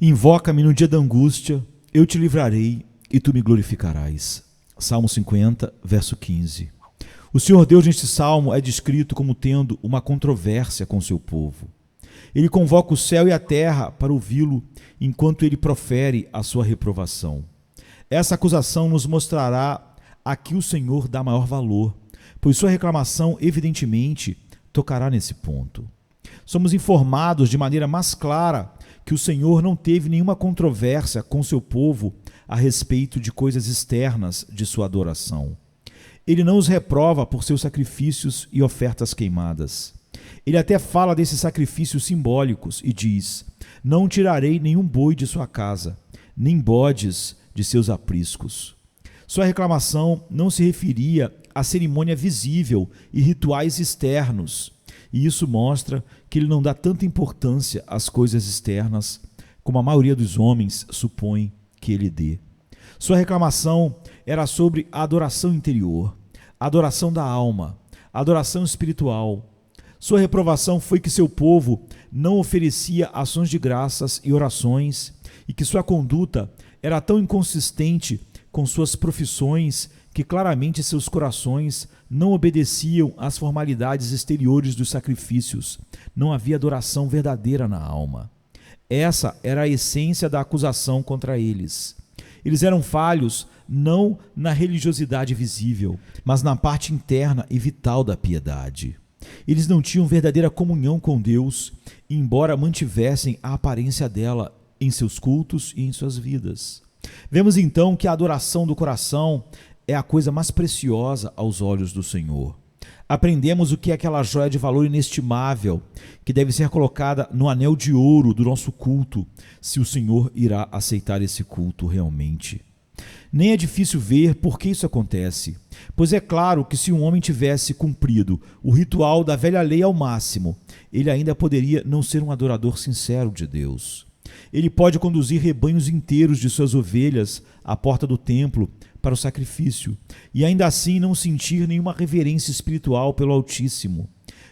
Invoca-me no dia da angústia, eu te livrarei e tu me glorificarás. Salmo 50, verso 15. O Senhor Deus neste salmo é descrito como tendo uma controvérsia com seu povo. Ele convoca o céu e a terra para ouvi-lo enquanto ele profere a sua reprovação. Essa acusação nos mostrará a que o Senhor dá maior valor, pois sua reclamação evidentemente tocará nesse ponto. Somos informados de maneira mais clara que o Senhor não teve nenhuma controvérsia com seu povo a respeito de coisas externas de sua adoração. Ele não os reprova por seus sacrifícios e ofertas queimadas. Ele até fala desses sacrifícios simbólicos e diz: não tirarei nenhum boi de sua casa, nem bodes de seus apriscos. Sua reclamação não se referia à cerimônia visível e rituais externos, e isso mostra que ele não dá tanta importância às coisas externas como a maioria dos homens supõe que ele dê. Sua reclamação era sobre a adoração interior, a adoração da alma, a adoração espiritual. Sua reprovação foi que seu povo não oferecia ações de graças e orações e que sua conduta era tão inconsistente com suas profissões que claramente seus corações não obedeciam às formalidades exteriores dos sacrifícios. Não havia adoração verdadeira na alma. Essa era a essência da acusação contra eles. Eles eram falhos não na religiosidade visível, mas na parte interna e vital da piedade. Eles não tinham verdadeira comunhão com Deus, embora mantivessem a aparência dela em seus cultos e em suas vidas. Vemos então que a adoração do coração é a coisa mais preciosa aos olhos do Senhor. Aprendemos o que é aquela joia de valor inestimável que deve ser colocada no anel de ouro do nosso culto, se o Senhor irá aceitar esse culto realmente. Nem é difícil ver por que isso acontece, pois é claro que se um homem tivesse cumprido o ritual da velha lei ao máximo, ele ainda poderia não ser um adorador sincero de Deus. Ele pode conduzir rebanhos inteiros de suas ovelhas à porta do templo para o sacrifício, e ainda assim não sentir nenhuma reverência espiritual pelo Altíssimo,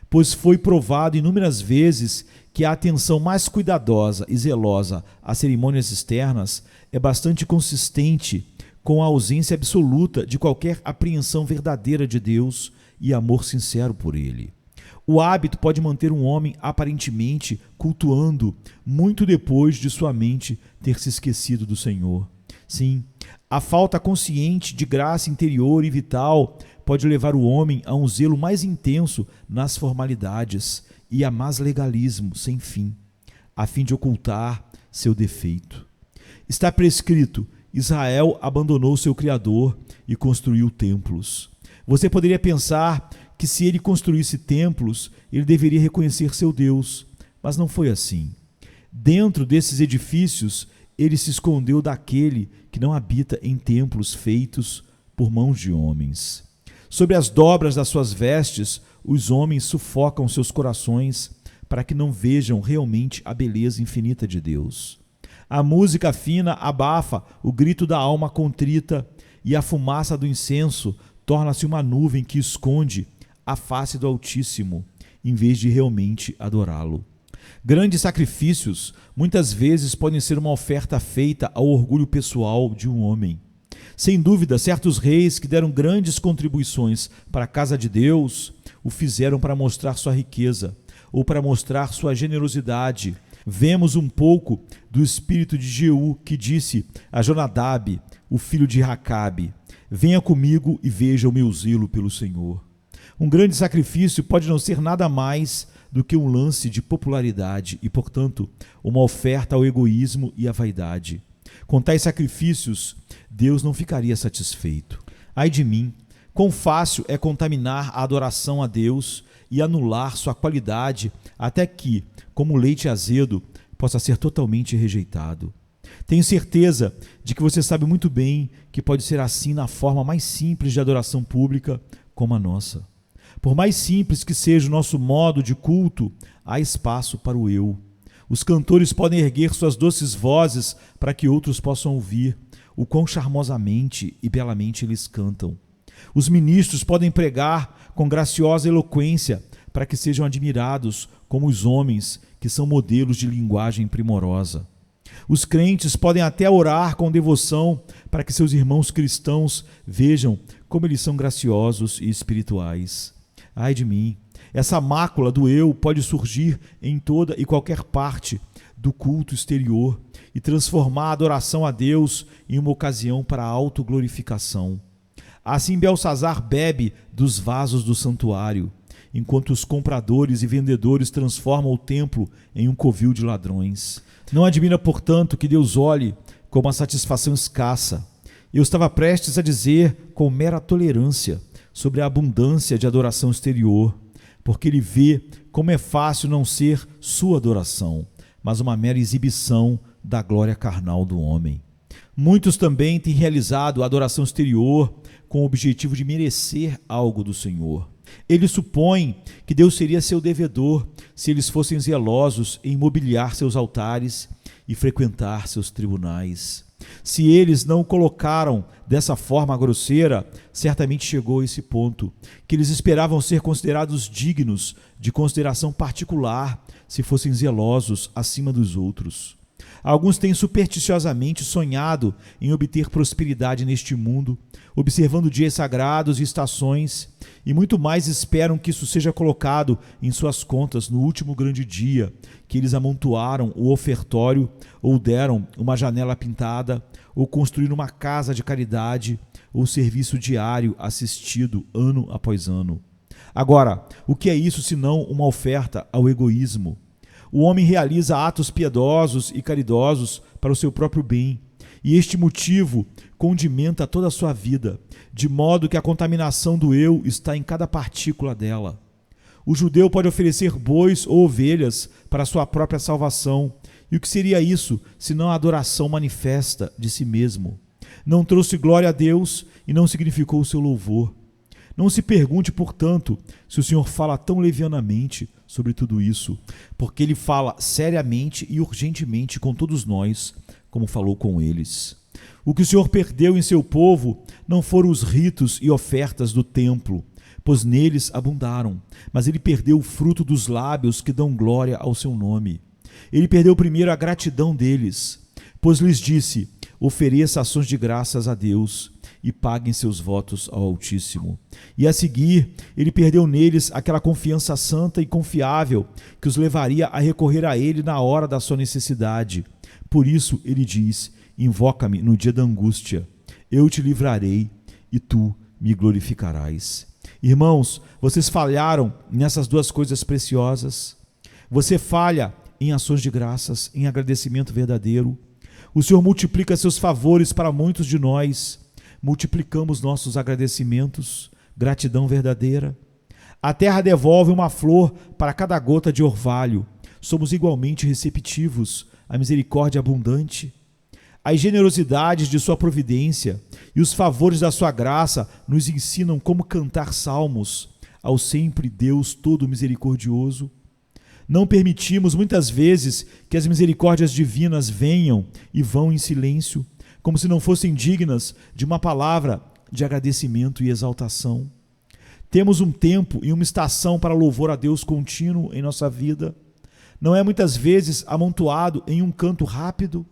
pois foi provado inúmeras vezes que a atenção mais cuidadosa e zelosa às cerimônias externas é bastante consistente com a ausência absoluta de qualquer apreensão verdadeira de Deus e amor sincero por Ele. O hábito pode manter um homem aparentemente cultuando muito depois de sua mente ter se esquecido do Senhor. Sim, a falta consciente de graça interior e vital pode levar o homem a um zelo mais intenso nas formalidades e a mais legalismo sem fim, a fim de ocultar seu defeito. Está prescrito: Israel abandonou seu Criador e construiu templos. Você poderia pensar que se ele construísse templos, ele deveria reconhecer seu Deus, mas não foi assim. Dentro desses edifícios, ele se escondeu daquele que não habita em templos feitos por mãos de homens. Sobre as dobras das suas vestes, os homens sufocam seus corações para que não vejam realmente a beleza infinita de Deus. A música fina abafa o grito da alma contrita e a fumaça do incenso torna-se uma nuvem que esconde a face do Altíssimo, em vez de realmente adorá-lo. Grandes sacrifícios muitas vezes podem ser uma oferta feita ao orgulho pessoal de um homem. Sem dúvida, certos reis que deram grandes contribuições para a casa de Deus o fizeram para mostrar sua riqueza ou para mostrar sua generosidade. Vemos um pouco do espírito de Jeú, que disse a Jonadab, o filho de Racabe: venha comigo e veja o meu zelo pelo Senhor. Um grande sacrifício pode não ser nada mais do que um lance de popularidade e, portanto, uma oferta ao egoísmo e à vaidade. Com tais sacrifícios, Deus não ficaria satisfeito. Ai de mim, quão fácil é contaminar a adoração a Deus e anular sua qualidade até que, como leite azedo, possa ser totalmente rejeitado. Tenho certeza de que você sabe muito bem que pode ser assim na forma mais simples de adoração pública como a nossa. Por mais simples que seja o nosso modo de culto, há espaço para o eu. Os cantores podem erguer suas doces vozes para que outros possam ouvir o quão charmosamente e belamente eles cantam. Os ministros podem pregar com graciosa eloquência para que sejam admirados como os homens que são modelos de linguagem primorosa. Os crentes podem até orar com devoção para que seus irmãos cristãos vejam como eles são graciosos e espirituais. Ai de mim! Essa mácula do eu pode surgir em toda e qualquer parte do culto exterior e transformar a adoração a Deus em uma ocasião para a autoglorificação. Assim Belsazar bebe dos vasos do santuário, enquanto os compradores e vendedores transformam o templo em um covil de ladrões. Não admira, portanto, que Deus olhe com uma satisfação escassa. Eu estava prestes a dizer com mera tolerância sobre a abundância de adoração exterior, porque ele vê como é fácil não ser sua adoração, mas uma mera exibição da glória carnal do homem. Muitos também têm realizado a adoração exterior com o objetivo de merecer algo do Senhor. Eles supõem que Deus seria seu devedor se eles fossem zelosos em mobiliar seus altares e frequentar seus tribunais. Se eles não o colocaram dessa forma grosseira, certamente chegou a esse ponto, que eles esperavam ser considerados dignos de consideração particular se fossem zelosos acima dos outros. Alguns têm supersticiosamente sonhado em obter prosperidade neste mundo, observando dias sagrados e estações, e muito mais esperam que isso seja colocado em suas contas no último grande dia, que eles amontoaram o ofertório, ou deram uma janela pintada, ou construíram uma casa de caridade, ou serviço diário assistido ano após ano. Agora, o que é isso senão uma oferta ao egoísmo? O homem realiza atos piedosos e caridosos para o seu próprio bem, e este motivo condimenta toda a sua vida, de modo que a contaminação do eu está em cada partícula dela. O judeu pode oferecer bois ou ovelhas para a sua própria salvação, e o que seria isso, senão a adoração manifesta de si mesmo? Não trouxe glória a Deus e não significou o seu louvor. Não se pergunte, portanto, se o Senhor fala tão levianamente sobre tudo isso, porque Ele fala seriamente e urgentemente com todos nós, como falou com eles. O que o Senhor perdeu em seu povo não foram os ritos e ofertas do templo, pois neles abundaram, mas Ele perdeu o fruto dos lábios que dão glória ao seu nome. Ele perdeu primeiro a gratidão deles, pois lhes disse: ofereça ações de graças a Deus e paguem seus votos ao Altíssimo. E a seguir, ele perdeu neles aquela confiança santa e confiável que os levaria a recorrer a ele na hora da sua necessidade. Por isso ele diz: invoca-me no dia da angústia, eu te livrarei e tu me glorificarás. Irmãos, vocês falharam nessas duas coisas preciosas. Você falha em ações de graças, em agradecimento verdadeiro. O Senhor multiplica seus favores para muitos de nós. Multiplicamos nossos agradecimentos, gratidão verdadeira. A terra devolve uma flor para cada gota de orvalho. Somos igualmente receptivos à misericórdia abundante. As generosidades de sua providência e os favores da sua graça nos ensinam como cantar salmos ao sempre Deus todo misericordioso. Não permitimos muitas vezes que as misericórdias divinas venham e vão em silêncio, como se não fossem dignas de uma palavra de agradecimento e exaltação. Temos um tempo e uma estação para louvor a Deus contínuo em nossa vida. Não é muitas vezes amontoado em um canto rápido.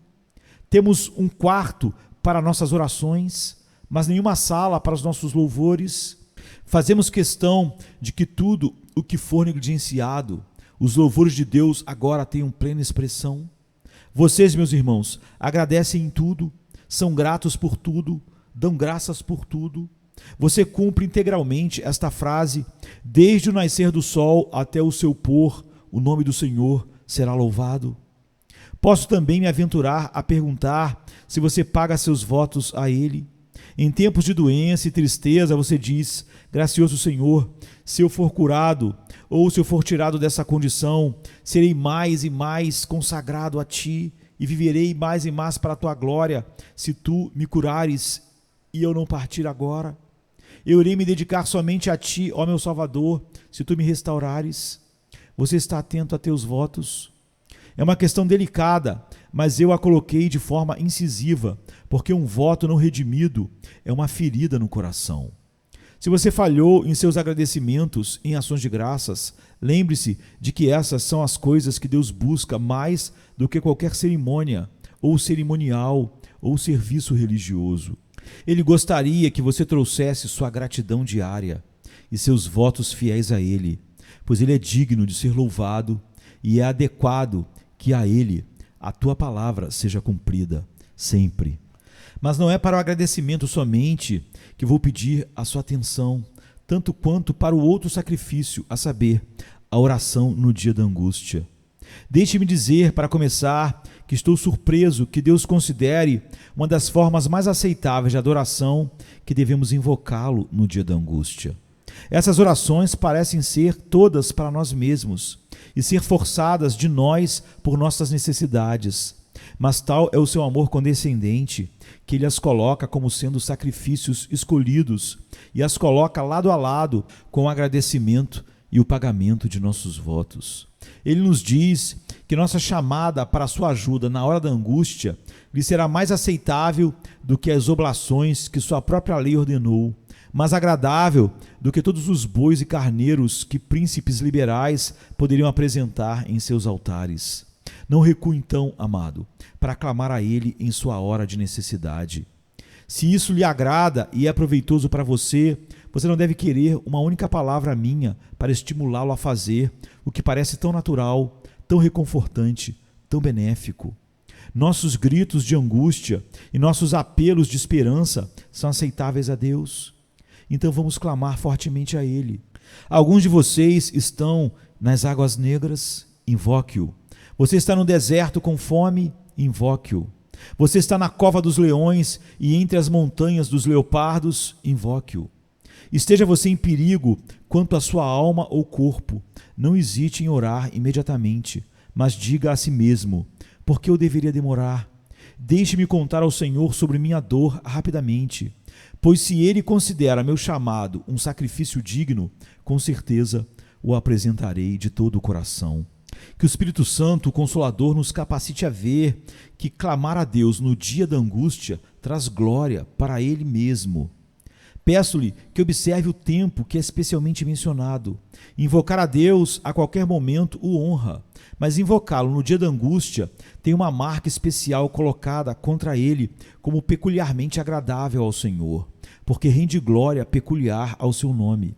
Temos um quarto para nossas orações, mas nenhuma sala para os nossos louvores. Fazemos questão de que tudo o que for negligenciado, os louvores de Deus agora tenham plena expressão. Vocês, meus irmãos, agradecem em tudo, são gratos por tudo, dão graças por tudo. Você cumpre integralmente esta frase: desde o nascer do sol até o seu pôr, o nome do Senhor será louvado. Posso também me aventurar a perguntar se você paga seus votos a Ele. Em tempos de doença e tristeza, você diz: gracioso Senhor, se eu for curado ou se eu for tirado dessa condição, serei mais e mais consagrado a Ti e viverei mais e mais para a Tua glória, se Tu me curares e eu não partir agora. Eu irei me dedicar somente a Ti, ó meu Salvador, se Tu me restaurares. Você está atento a Teus votos? É uma questão delicada, mas eu a coloquei de forma incisiva, porque um voto não redimido é uma ferida no coração. Se você falhou em seus agradecimentos, em ações de graças, lembre-se de que essas são as coisas que Deus busca mais do que qualquer cerimônia ou cerimonial, ou serviço religioso. Ele gostaria que você trouxesse sua gratidão diária e seus votos fiéis a Ele, pois Ele é digno de ser louvado e é adequado que a Ele a tua palavra seja cumprida sempre. Mas não é para o agradecimento somente que vou pedir a sua atenção, tanto quanto para o outro sacrifício, a saber, a oração no dia da angústia. Deixe-me dizer, para começar, que estou surpreso que Deus considere uma das formas mais aceitáveis de adoração que devemos invocá-lo no dia da angústia. Essas orações parecem ser todas para nós mesmos e ser forçadas de nós por nossas necessidades, mas tal é o seu amor condescendente que Ele as coloca como sendo sacrifícios escolhidos e as coloca lado a lado com o agradecimento e o pagamento de nossos votos. Ele nos diz que nossa chamada para a sua ajuda na hora da angústia lhe será mais aceitável do que as oblações que sua própria lei ordenou, mais agradável do que todos os bois e carneiros que príncipes liberais poderiam apresentar em seus altares. Não recue então, amado, para clamar a Ele em sua hora de necessidade. Se isso lhe agrada e é proveitoso para você, você não deve querer uma única palavra minha para estimulá-lo a fazer o que parece tão natural, tão reconfortante, tão benéfico. Nossos gritos de angústia e nossos apelos de esperança são aceitáveis a Deus. Então vamos clamar fortemente a Ele. Alguns de vocês estão nas águas negras, invoque-o. Você está no deserto com fome, invoque-o. Você está na cova dos leões e entre as montanhas dos leopardos, invoque-o. Esteja você em perigo quanto à sua alma ou corpo, não hesite em orar imediatamente, mas diga a si mesmo: por que eu deveria demorar? Deixe-me contar ao Senhor sobre minha dor rapidamente, pois se Ele considera meu chamado um sacrifício digno, com certeza o apresentarei de todo o coração. Que o Espírito Santo, o Consolador, nos capacite a ver que clamar a Deus no dia da angústia traz glória para Ele mesmo. Peço-lhe que observe o tempo que é especialmente mencionado. Invocar a Deus a qualquer momento o honra, mas invocá-lo no dia da angústia tem uma marca especial colocada contra ele como peculiarmente agradável ao Senhor, porque rende glória peculiar ao seu nome.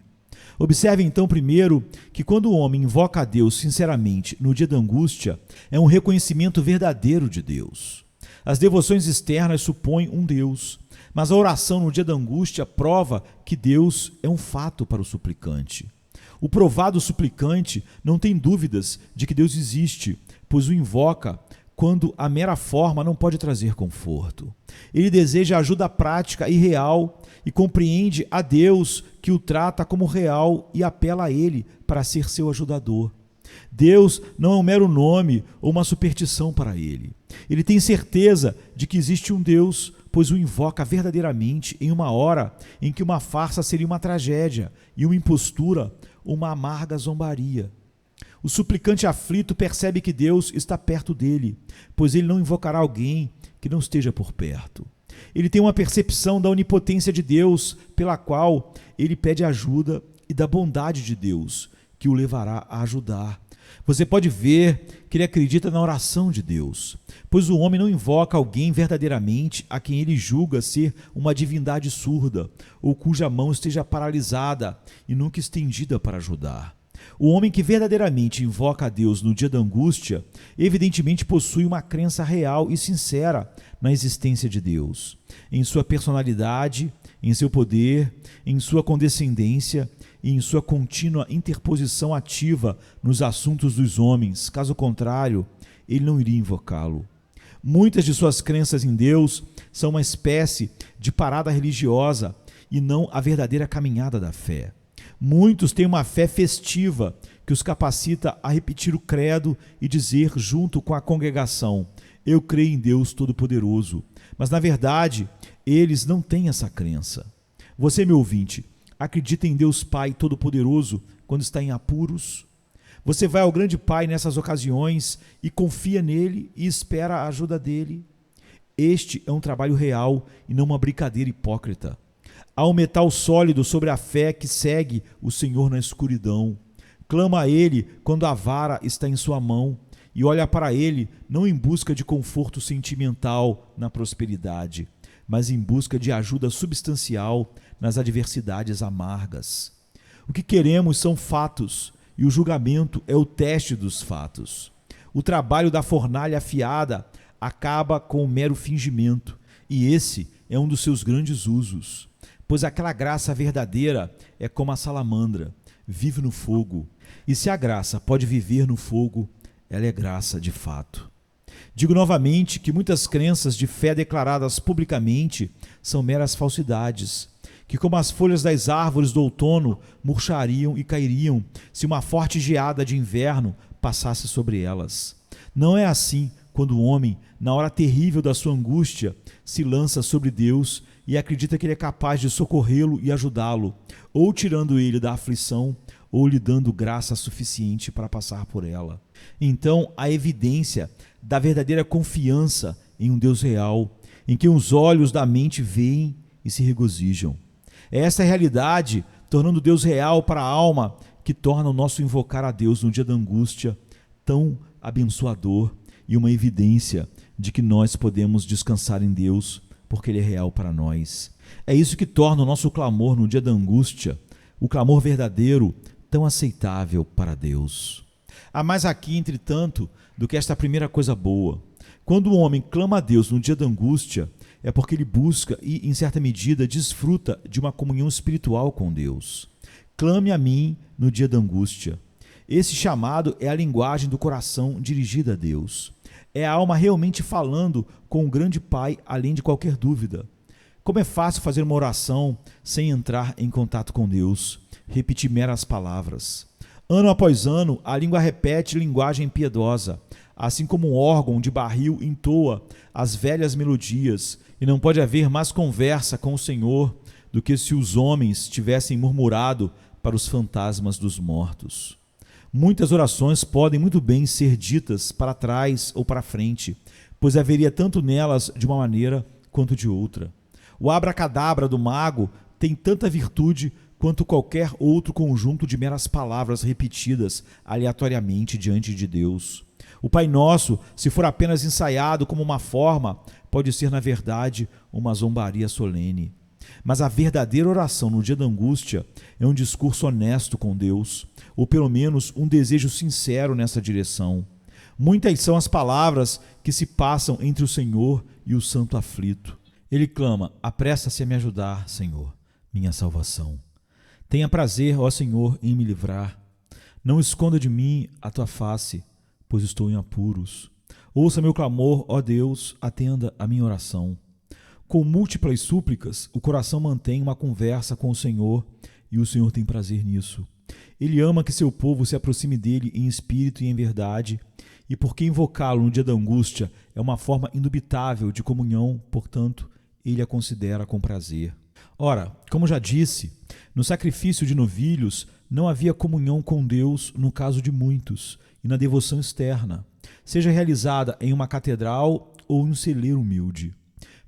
Observe então primeiro que quando o homem invoca a Deus sinceramente no dia da angústia, é um reconhecimento verdadeiro de Deus. As devoções externas supõem um Deus, mas a oração no dia da angústia prova que Deus é um fato para o suplicante. O provado suplicante não tem dúvidas de que Deus existe, pois o invoca quando a mera forma não pode trazer conforto. Ele deseja ajuda prática e real e compreende a Deus que o trata como real e apela a Ele para ser seu ajudador. Deus não é um mero nome ou uma superstição para ele. Ele tem certeza de que existe um Deus, pois o invoca verdadeiramente em uma hora em que uma farsa seria uma tragédia e uma impostura uma amarga zombaria. O suplicante aflito percebe que Deus está perto dele, pois ele não invocará alguém que não esteja por perto. Ele tem uma percepção da onipotência de Deus, pela qual ele pede ajuda, e da bondade de Deus, que o levará a ajudar. Você pode ver que ele acredita na oração de Deus, pois o homem não invoca alguém verdadeiramente a quem ele julga ser uma divindade surda, ou cuja mão esteja paralisada e nunca estendida para ajudar. O homem que verdadeiramente invoca a Deus no dia da angústia, evidentemente possui uma crença real e sincera na existência de Deus, em sua personalidade, em seu poder, em sua condescendência e em sua contínua interposição ativa nos assuntos dos homens. Caso contrário, ele não iria invocá-lo. Muitas de suas crenças em Deus são uma espécie de parada religiosa e não a verdadeira caminhada da fé. Muitos têm uma fé festiva que os capacita a repetir o credo e dizer junto com a congregação: eu creio em Deus Todo-Poderoso. Mas, na verdade, eles não têm essa crença. Você, meu ouvinte, acredita em Deus Pai Todo-Poderoso quando está em apuros? Você vai ao grande Pai nessas ocasiões e confia nele e espera a ajuda dele? Este é um trabalho real e não uma brincadeira hipócrita. Há um metal sólido sobre a fé que segue o Senhor na escuridão. Clama a Ele quando a vara está em sua mão e olha para ele não em busca de conforto sentimental na prosperidade, mas em busca de ajuda substancial nas adversidades amargas. O que queremos são fatos, e o julgamento é o teste dos fatos. O trabalho da fornalha afiada acaba com o mero fingimento, e esse é um dos seus grandes usos. Pois aquela graça verdadeira é como a salamandra, vive no fogo. E se a graça pode viver no fogo, ela é graça de fato. Digo novamente que muitas crenças de fé declaradas publicamente são meras falsidades, que como as folhas das árvores do outono murchariam e cairiam se uma forte geada de inverno passasse sobre elas. Não é assim quando o homem, na hora terrível da sua angústia, se lança sobre Deus e acredita que ele é capaz de socorrê-lo e ajudá-lo, ou tirando ele da aflição, ou lhe dando graça suficiente para passar por ela. Então, a evidência da verdadeira confiança em um Deus real, em que os olhos da mente veem e se regozijam. É essa realidade, tornando Deus real para a alma, que torna o nosso invocar a Deus no dia da angústia tão abençoador e uma evidência de que nós podemos descansar em Deus, porque Ele é real para nós. É isso que torna o nosso clamor no dia da angústia, o clamor verdadeiro, tão aceitável para Deus. Há mais aqui, entretanto, do que esta primeira coisa boa. Quando o homem clama a Deus no dia da angústia, é porque ele busca e, em certa medida, desfruta de uma comunhão espiritual com Deus. Clame a mim no dia da angústia. Esse chamado é a linguagem do coração dirigida a Deus. É a alma realmente falando com o grande Pai, além de qualquer dúvida. Como é fácil fazer uma oração sem entrar em contato com Deus, repetir meras palavras. Ano após ano, a língua repete linguagem piedosa, assim como um órgão de barril entoa as velhas melodias, e não pode haver mais conversa com o Senhor do que se os homens tivessem murmurado para os fantasmas dos mortos. Muitas orações podem muito bem ser ditas para trás ou para frente, pois haveria tanto nelas de uma maneira quanto de outra. O abracadabra do mago tem tanta virtude quanto qualquer outro conjunto de meras palavras repetidas aleatoriamente diante de Deus. O Pai Nosso, se for apenas ensaiado como uma forma, pode ser, na verdade, uma zombaria solene. Mas a verdadeira oração no dia da angústia é um discurso honesto com Deus, ou pelo menos um desejo sincero nessa direção. Muitas são as palavras que se passam entre o Senhor e o santo aflito. Ele clama: apressa-se a me ajudar, Senhor, minha salvação. Tenha prazer, ó Senhor, em me livrar. Não esconda de mim a tua face, pois estou em apuros. Ouça meu clamor, ó Deus, atenda a minha oração. Com múltiplas súplicas, o coração mantém uma conversa com o Senhor, e o Senhor tem prazer nisso. Ele ama que seu povo se aproxime dele em espírito e em verdade, e porque invocá-lo no dia da angústia é uma forma indubitável de comunhão, portanto, ele a considera com prazer. Ora, como já disse, no sacrifício de novilhos não havia comunhão com Deus no caso de muitos, e na devoção externa, seja realizada em uma catedral ou em um celeiro humilde.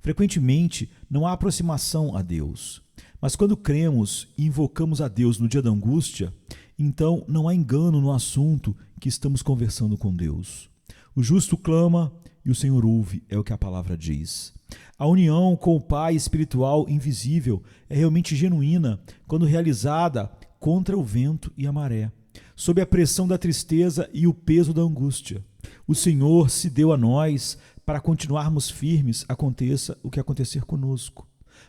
Frequentemente não há aproximação a Deus, mas quando cremos e invocamos a Deus no dia da angústia, então não há engano no assunto que estamos conversando com Deus. O justo clama e o Senhor ouve, é o que a palavra diz. A união com o Pai espiritual invisível é realmente genuína quando realizada contra o vento e a maré, sob a pressão da tristeza e o peso da angústia. O Senhor se deu a nós para continuarmos firmes, aconteça o que acontecer conosco.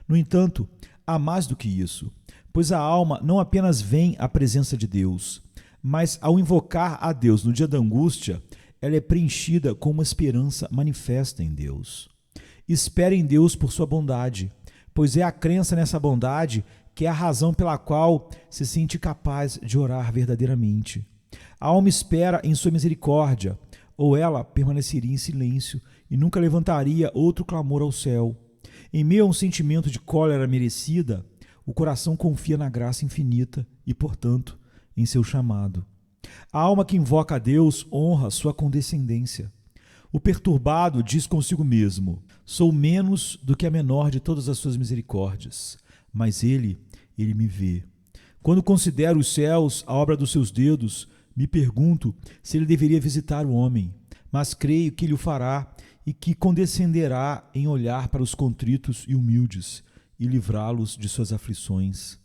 No entanto, há mais do que isso, pois a alma não apenas vem à presença de Deus, mas ao invocar a Deus no dia da angústia, ela é preenchida com uma esperança manifesta em Deus. Espere em Deus por sua bondade, pois é a crença nessa bondade que é a razão pela qual se sente capaz de orar verdadeiramente. A alma espera em sua misericórdia, ou ela permaneceria em silêncio e nunca levantaria outro clamor ao céu. Em meio a um sentimento de cólera merecida, o coração confia na graça infinita e, portanto, em seu chamado. A alma que invoca a Deus honra sua condescendência. O perturbado diz consigo mesmo: sou menos do que a menor de todas as suas misericórdias, mas ele me vê. Quando considero os céus, a obra dos seus dedos, me pergunto se ele deveria visitar o homem. mas creio que ele o fará e que condescenderá em olhar para os contritos e humildes e livrá-los de suas aflições.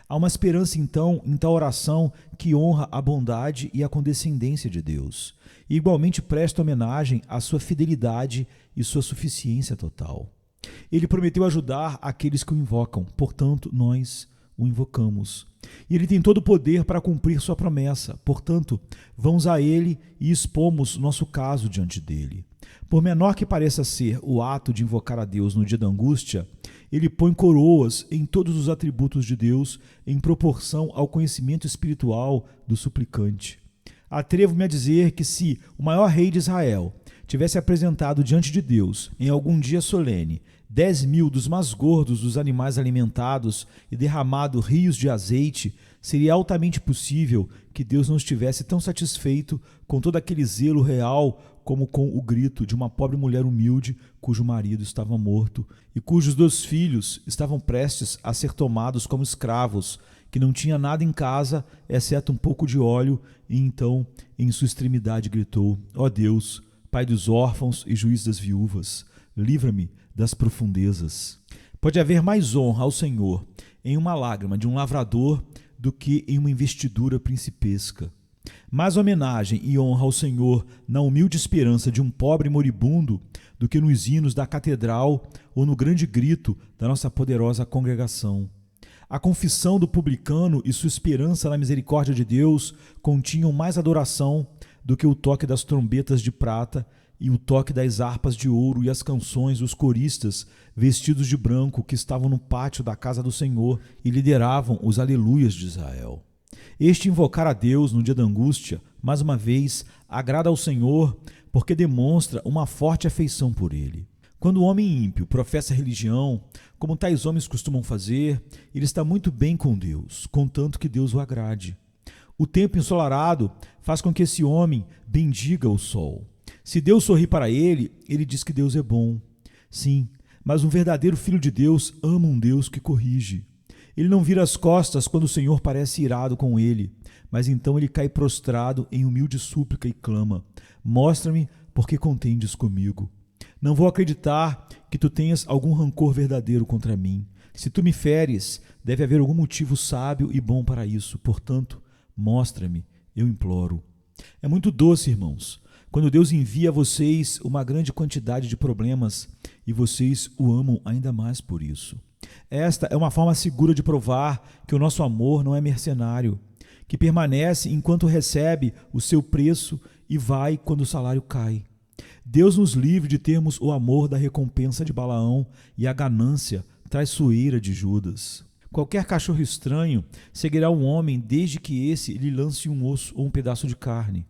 Há uma esperança, então, em tal oração que honra a bondade e a condescendência de Deus, e igualmente presta homenagem à sua fidelidade e sua suficiência total. Ele prometeu ajudar aqueles que o invocam, portanto, nós o invocamos. E ele tem todo o poder para cumprir sua promessa, portanto, vamos a ele e expomos nosso caso diante dele. Por menor que pareça ser o ato de invocar a Deus no dia da angústia, ele põe coroas em todos os atributos de Deus em proporção ao conhecimento espiritual do suplicante. Atrevo-me a dizer que se o maior rei de Israel tivesse apresentado diante de Deus, em algum dia solene, 10.000 dos mais gordos dos animais alimentados e derramado rios de azeite, seria altamente possível que Deus não estivesse tão satisfeito com todo aquele zelo real como com o grito de uma pobre mulher humilde cujo marido estava morto e cujos 2 filhos estavam prestes a ser tomados como escravos, que não tinha nada em casa, exceto um pouco de óleo, e então, em sua extremidade, gritou: ó Deus, Pai dos órfãos e juiz das viúvas, livra-me das profundezas. Pode haver mais honra ao Senhor em uma lágrima de um lavrador do que em uma investidura principesca. Mais homenagem e honra ao Senhor na humilde esperança de um pobre moribundo do que nos hinos da catedral ou no grande grito da nossa poderosa congregação. A confissão do publicano e sua esperança na misericórdia de Deus continham mais adoração do que o toque das trombetas de prata e o toque das harpas de ouro e as canções dos coristas vestidos de branco que estavam no pátio da casa do Senhor e lideravam os aleluias de Israel. Este invocar a Deus no dia da angústia, mais uma vez, agrada ao Senhor porque demonstra uma forte afeição por Ele. Quando o homem ímpio professa religião, como tais homens costumam fazer, ele está muito bem com Deus, contanto que Deus o agrade. O tempo ensolarado faz com que esse homem bendiga o sol. Se Deus sorri para ele, ele diz que Deus é bom. Sim, mas um verdadeiro filho de Deus ama um Deus que corrige. Ele não vira as costas quando o Senhor parece irado com ele, mas então ele cai prostrado em humilde súplica e clama: mostra-me porque contendes comigo. Não vou acreditar que tu tenhas algum rancor verdadeiro contra mim. Se tu me feres, deve haver algum motivo sábio e bom para isso. Portanto, mostra-me, eu imploro. É muito doce, irmãos, quando Deus envia a vocês uma grande quantidade de problemas e vocês o amam ainda mais por isso. Esta é uma forma segura de provar que o nosso amor não é mercenário, que permanece enquanto recebe o seu preço e vai quando o salário cai. Deus nos livre de termos o amor da recompensa de Balaão e a ganância traiçoeira de Judas. Qualquer cachorro estranho seguirá um homem desde que esse lhe lance um osso ou um pedaço de carne.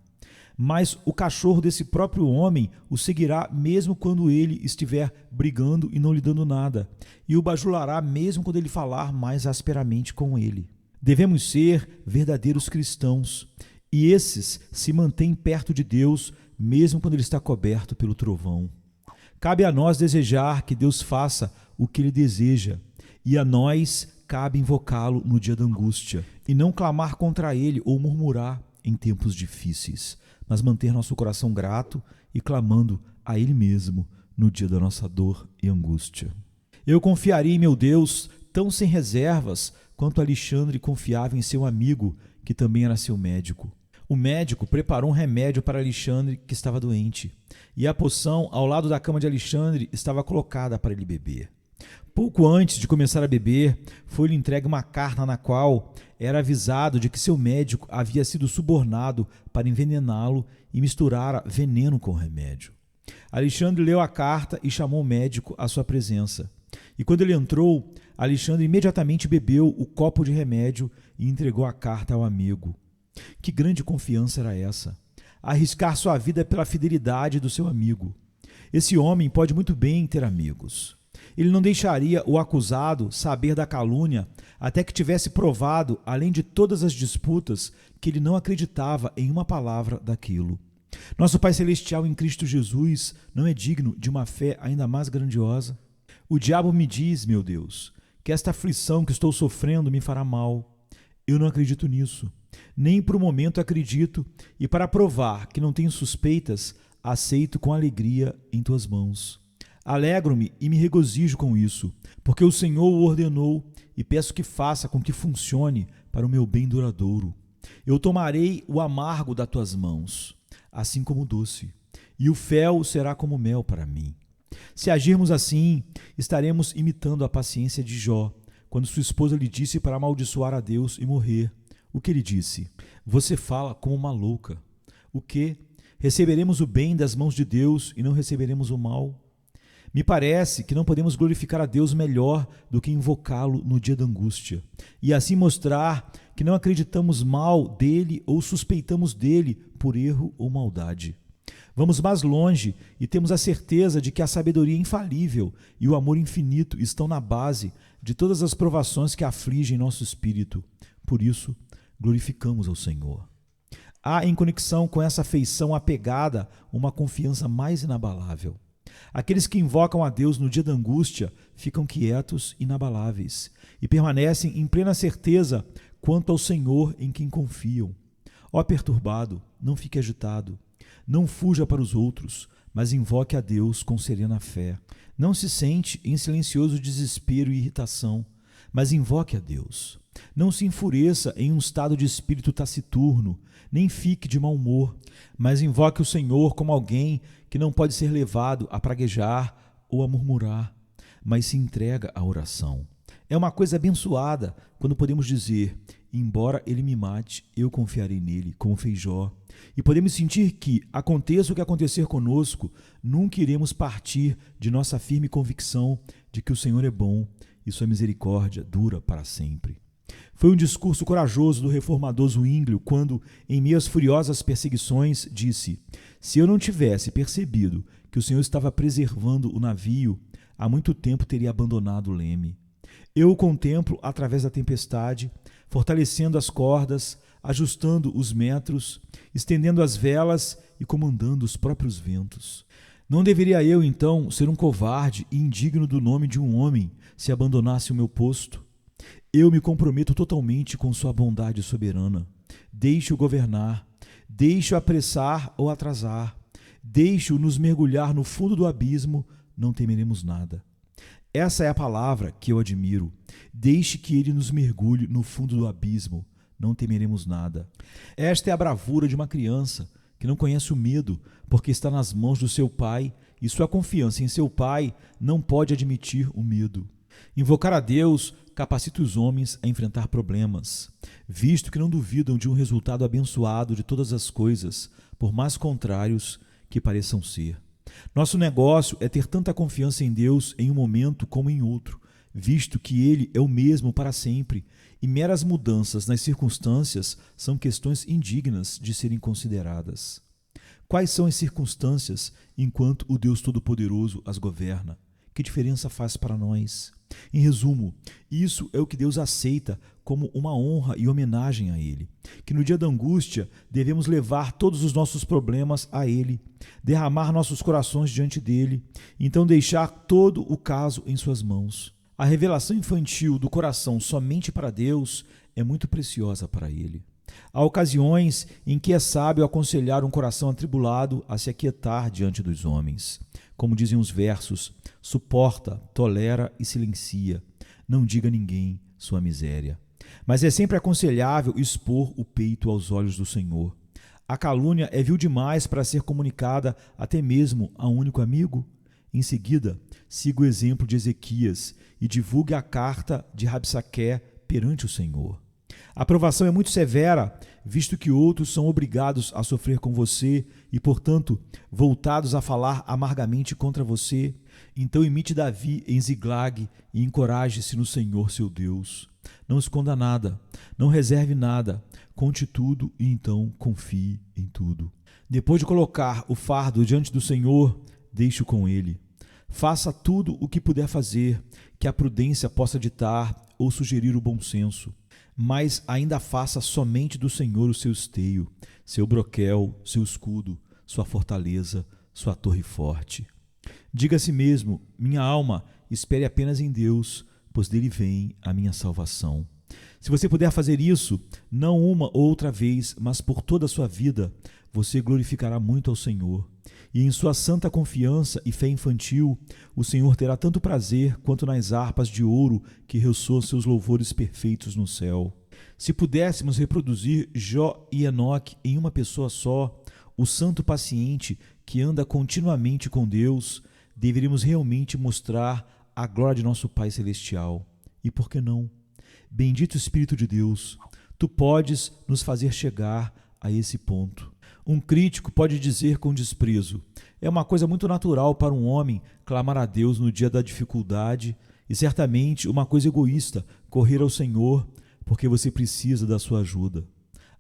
Mas o cachorro desse próprio homem o seguirá mesmo quando ele estiver brigando e não lhe dando nada, e o bajulará mesmo quando ele falar mais asperamente com ele. Devemos ser verdadeiros cristãos, e esses se mantêm perto de Deus mesmo quando ele está coberto pelo trovão. Cabe a nós desejar que Deus faça o que ele deseja, e a nós cabe invocá-lo no dia da angústia, e não clamar contra ele ou murmurar em tempos difíceis, mas manter nosso coração grato e clamando a ele mesmo no dia da nossa dor e angústia. Eu confiaria em meu Deus tão sem reservas quanto Alexandre confiava em seu amigo, que também era seu médico. O médico preparou um remédio para Alexandre, que estava doente, e a poção ao lado da cama de Alexandre estava colocada para ele beber. Pouco antes de começar a beber, foi-lhe entregue uma carta na qual era avisado de que seu médico havia sido subornado para envenená-lo e misturara veneno com o remédio. Alexandre leu a carta e chamou o médico à sua presença. E quando ele entrou, Alexandre imediatamente bebeu o copo de remédio e entregou a carta ao amigo. Que grande confiança era essa! Arriscar sua vida pela fidelidade do seu amigo. Esse homem pode muito bem ter amigos. Ele não deixaria o acusado saber da calúnia até que tivesse provado, além de todas as disputas, que ele não acreditava em uma palavra daquilo. Nosso Pai Celestial em Cristo Jesus não é digno de uma fé ainda mais grandiosa? O diabo me diz, meu Deus, que esta aflição que estou sofrendo me fará mal. Eu não acredito nisso. Nem por um momento acredito, e para provar que não tenho suspeitas, aceito com alegria em tuas mãos. Alegro-me e me regozijo com isso, porque o Senhor o ordenou e peço que faça com que funcione para o meu bem duradouro. Eu tomarei o amargo das tuas mãos, assim como o doce, e o fel será como mel para mim. Se agirmos assim, estaremos imitando a paciência de Jó, quando sua esposa lhe disse para amaldiçoar a Deus e morrer. O que ele disse? Você fala como uma louca. O quê? Receberemos o bem das mãos de Deus e não receberemos o mal? Me parece que não podemos glorificar a Deus melhor do que invocá-lo no dia da angústia, e assim mostrar que não acreditamos mal dele ou suspeitamos dele por erro ou maldade. Vamos mais longe e temos a certeza de que a sabedoria infalível e o amor infinito estão na base de todas as provações que afligem nosso espírito. Por isso, glorificamos ao Senhor. Há em conexão com essa afeição apegada uma confiança mais inabalável. Aqueles que invocam a Deus no dia da angústia ficam quietos, inabaláveis, e permanecem em plena certeza quanto ao Senhor em quem confiam. Ó perturbado, não fique agitado. Não fuja para os outros, mas invoque a Deus com serena fé. Não se sente em silencioso desespero e irritação, mas invoque a Deus. Não se enfureça em um estado de espírito taciturno, nem fique de mau humor, mas invoque o Senhor como alguém que não pode ser levado a praguejar ou a murmurar, mas se entrega à oração. É uma coisa abençoada quando podemos dizer: embora ele me mate, eu confiarei nele, como fez Jó. E podemos sentir que, aconteça o que acontecer conosco, nunca iremos partir de nossa firme convicção de que o Senhor é bom e sua misericórdia dura para sempre. Foi um discurso corajoso do reformador Zwinglio quando, em meio às furiosas perseguições, disse: se eu não tivesse percebido que o Senhor estava preservando o navio, há muito tempo teria abandonado o leme. Eu o contemplo através da tempestade, fortalecendo as cordas, ajustando os metros, estendendo as velas e comandando os próprios ventos. Não deveria eu, então, ser um covarde e indigno do nome de um homem se abandonasse o meu posto? Eu me comprometo totalmente com sua bondade soberana. Deixe-o governar, deixe-o apressar ou atrasar, deixe-o nos mergulhar no fundo do abismo, não temeremos nada. Essa é a palavra que eu admiro. Deixe que ele nos mergulhe no fundo do abismo, não temeremos nada. Esta é a bravura de uma criança que não conhece o medo, porque está nas mãos do seu pai, e sua confiança em seu pai não pode admitir o medo. Invocar a Deus capacita os homens a enfrentar problemas, visto que não duvidam de um resultado abençoado de todas as coisas, por mais contrários que pareçam ser. Nosso negócio é ter tanta confiança em Deus em um momento como em outro, visto que Ele é o mesmo para sempre, e meras mudanças nas circunstâncias são questões indignas de serem consideradas. Quais são as circunstâncias enquanto o Deus Todo-Poderoso as governa? Que diferença faz para nós? Em resumo, isso é o que Deus aceita como uma honra e homenagem a Ele, que no dia da angústia devemos levar todos os nossos problemas a Ele, derramar nossos corações diante dEle, então deixar todo o caso em suas mãos. A revelação infantil do coração somente para Deus é muito preciosa para Ele. Há ocasiões em que é sábio aconselhar um coração atribulado a se aquietar diante dos homens. Como dizem os versos: suporta, tolera e silencia, não diga a ninguém sua miséria. Mas é sempre aconselhável expor o peito aos olhos do Senhor. A calúnia é vil demais para ser comunicada até mesmo a um único amigo? Em seguida, siga o exemplo de Ezequias e divulgue a carta de Rabsaqué perante o Senhor. A provação é muito severa, visto que outros são obrigados a sofrer com você e, portanto, voltados a falar amargamente contra você. Então imite Davi em Ziglag e encoraje-se no Senhor seu Deus. Não esconda nada, não reserve nada, conte tudo e então confie em tudo. Depois de colocar o fardo diante do Senhor, deixe-o com Ele. Faça tudo o que puder fazer, que a prudência possa ditar ou sugerir o bom senso. Mas ainda faça somente do Senhor o seu esteio, seu broquel, seu escudo, sua fortaleza, sua torre forte. Diga a si mesmo: minha alma, espere apenas em Deus, pois dele vem a minha salvação. Se você puder fazer isso, não uma ou outra vez, mas por toda a sua vida, você glorificará muito ao Senhor. E em sua santa confiança e fé infantil, o Senhor terá tanto prazer quanto nas harpas de ouro que ressoam seus louvores perfeitos no céu. Se pudéssemos reproduzir Jó e Enoque em uma pessoa só, o santo paciente que anda continuamente com Deus, deveríamos realmente mostrar a glória de nosso Pai Celestial. E por que não? Bendito Espírito de Deus, tu podes nos fazer chegar a esse ponto. Um crítico pode dizer com desprezo: é uma coisa muito natural para um homem clamar a Deus no dia da dificuldade e certamente uma coisa egoísta correr ao Senhor porque você precisa da sua ajuda.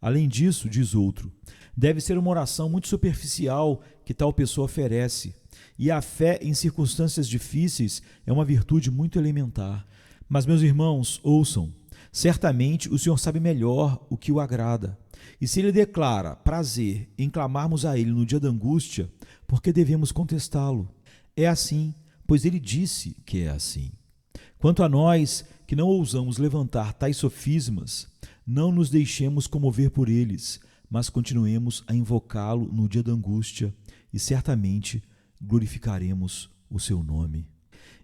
Além disso, diz outro, deve ser uma oração muito superficial que tal pessoa oferece, e a fé em circunstâncias difíceis é uma virtude muito elementar. Mas, meus irmãos, ouçam, certamente o Senhor sabe melhor o que o agrada. E se Ele declara prazer em clamarmos a Ele no dia da angústia, por que devemos contestá-lo? É assim, pois Ele disse que é assim. Quanto a nós, que não ousamos levantar tais sofismas, não nos deixemos comover por eles, mas continuemos a invocá-lo no dia da angústia e certamente glorificaremos o seu nome.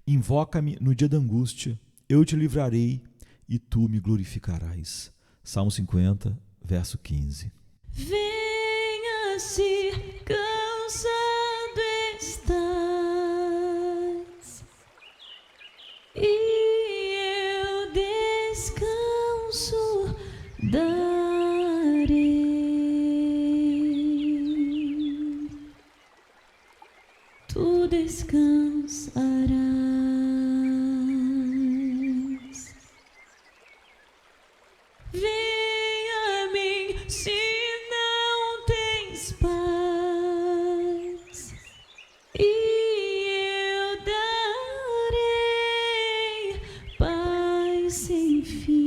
Invoca-me no dia da angústia, eu te livrarei e tu me glorificarás. Salmo 50, verso 15. Venha se cansado estás, e eu descanso darei. Tu descansarás. Venha a mim se não tens paz, e eu darei paz sem fim.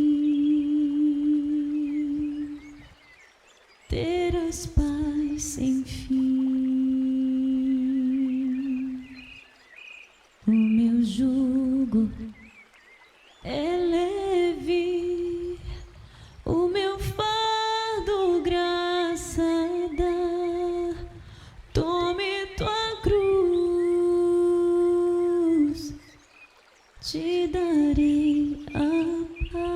Terás paz sem fim. O meu jugo é leve, o meu fardo graça dá. Tome tua cruz, te darei a paz.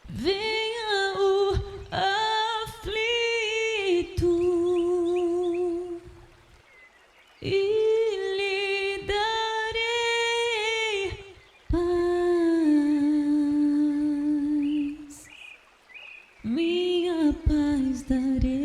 Venha o aflito e lhe darei paz, minha paz darei.